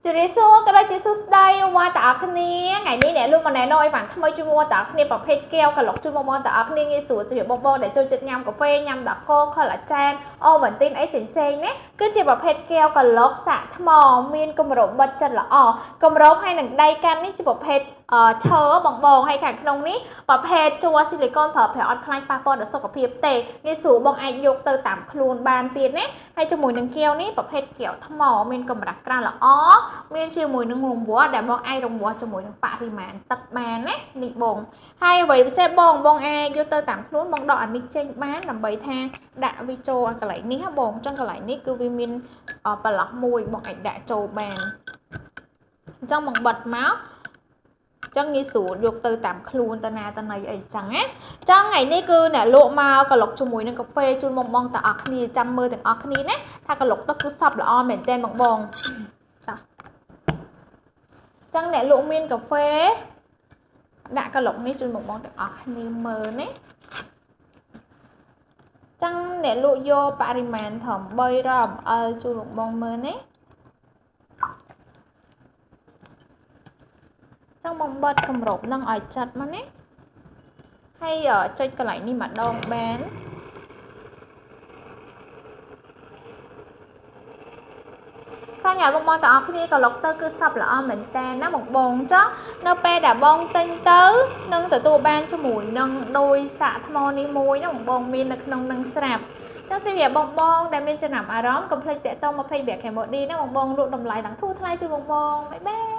ជម្រាបសួរក៏ដូចជាសួស្តីមកតើអរគ្នាថ្ងៃនេះអ្នកលោកមកណែនាំឲ្យបានថ្មីជួយមកតើអរគ្នាប្រភេទកែវក្លុកជួយមកតើអរគ្នាងាយស្រួលសម្រាប់បងដែលចូលចិត្តញ៉ាំកាហ្វេញ៉ាំដាក់កូខលឡាចែនអូវ៉ាន់ទីនអីផ្សេងៗណាគឺជាប្រភេទកែវក្លុកសាក់ថ្មមានគម្របបិទចិត្តល្អគម្របហើយនឹងដៃកាន់នេះជាប្រភេទឈើបងហើយខាងក្នុងនេះប្រភេទជ័រស៊ីលីកុនប្រើប្រាស់អត់ខ្លាញ់ប៉ះពាល់ដល់សុខភាពទេងាយស្រួលបងអាចយកទៅតាមខ្លួនបានទៀតណាហើយជាមួយនឹងកែវនេះប្រភេទកែវថ្មមានកម្រាស់ក្រាស់ល្អមានជាមួយនឹងរង្វាស់ដែលបងអាចរង្វាស់ជាមួយនឹងបរិមាណទឹកបានណានេះបងហើយអ្វីពិសេសបងអាចយកទៅតាមខ្លួនបងដកអានេះចេញបានដើម្បីថាដាក់វាចូលកន្លែងនេះហ៎បងចឹងកន្លែងនេះគឺវាមានប្រឡោះមួយបងអាចដាក់ចូលបានអញ្ចឹងបងបិទមកចឹងងាយស្រួលយកទៅតាមខ្លួនតាណាតាណីអីចឹងណាចឹងថ្ងៃនេះគឺអ្នកលក់មកក្លុកជាមួយនឹងកាហ្វេជូនបងតាអស់គ្នាចាំមើលទាំងអស់គ្នាណាថាក្លុកទឹកគឺសប់ល្អមែនទែនបងចឹងអ្នកលក់មានកាហ្វេដាក់ក្លុកនេះជូនបងទាំងអស់គ្នាមើលណាចឹងអ្នកលក់យកបរិមាណត្រឹម3រំអិលជូនបងមើលណាចឹងបងបិទគម្របនឹងឲ្យចាត់មកណាហើយចុចកន្លែងនេះម្ដងបានខាងញ៉ាំបងទាំងអស់គ្នាក្លុកទៅគឺសប់ល្អមែនតើណាបងចុះនៅពេលដែលបងទិញទៅនឹងទទួលបានជាមួយនឹងដោយសាក់ថ្មនេះមួយណាបងមាននៅក្នុងនឹងស្រាប់ចឹងសម្រាប់បងដែលមានចំណាប់អារម្មណ៍កុំភ្លេចតាក់ទង20 Cambodia ណាបងលក់តម្លៃឡើងធូរថ្លៃជូនបងបាយបាយ